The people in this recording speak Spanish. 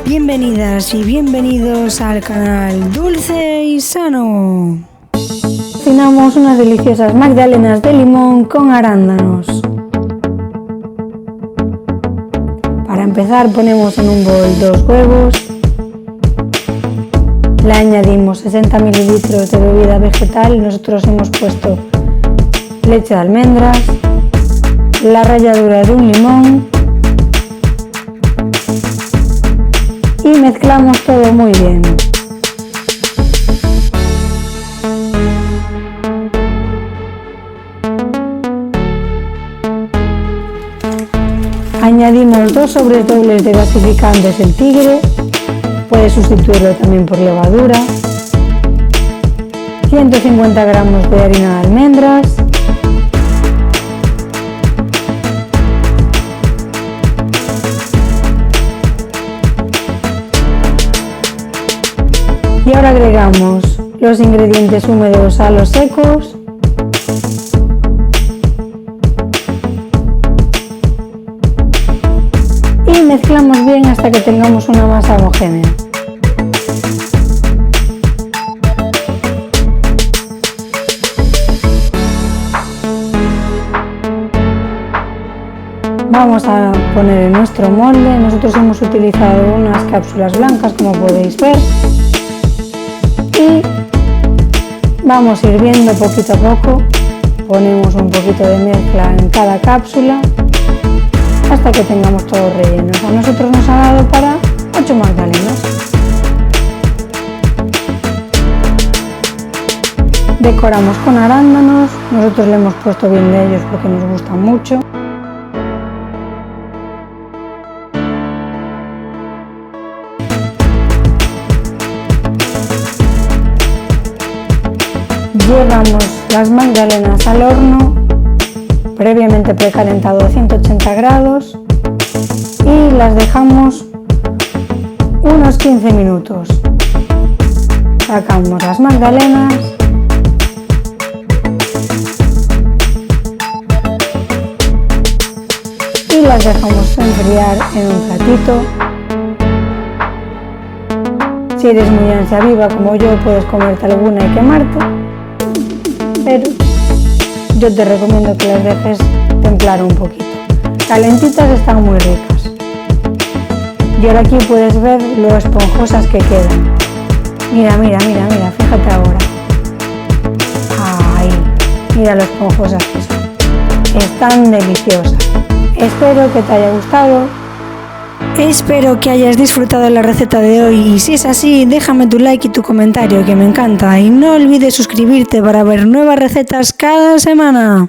Bienvenidas y bienvenidos al canal Dulce y Sano. Cocinamos unas deliciosas magdalenas de limón con arándanos. Para empezar ponemos en un bol 2 huevos, le añadimos 60 mililitros de bebida vegetal, nosotros hemos puesto leche de almendras, la ralladura de un limón y mezclamos todo muy bien. Añadimos 2 sobres dobles de gasificantes El Tigre, puedes sustituirlo también por levadura, 150 gramos de harina de almendras, y ahora agregamos los ingredientes húmedos a los secos y mezclamos bien hasta que tengamos una masa homogénea. Vamos a poner en nuestro molde, nosotros hemos utilizado unas cápsulas blancas como podéis ver. Y vamos hirviendo poquito a poco, ponemos un poquito de mezcla en cada cápsula hasta que tengamos todo relleno. A nosotros nos ha dado para 8 magdalenas. Decoramos con arándanos, nosotros le hemos puesto bien de ellos porque nos gustan mucho. Llevamos las magdalenas al horno previamente precalentado a 180 grados y las dejamos unos 15 minutos. Sacamos las magdalenas y las dejamos enfriar en un platito. Si eres muy ansia viva como yo, puedes comerte alguna y quemarte, pero yo te recomiendo que las dejes templar un poquito. Calentitas están muy ricas. Y ahora aquí puedes ver lo esponjosas que quedan. Mira, fíjate ahora. Ay, mira lo esponjosas que son. Están deliciosas. Espero que te haya gustado. Espero que hayas disfrutado de la receta de hoy y si es así, déjame tu like y tu comentario que me encanta y no olvides suscribirte para ver nuevas recetas cada semana.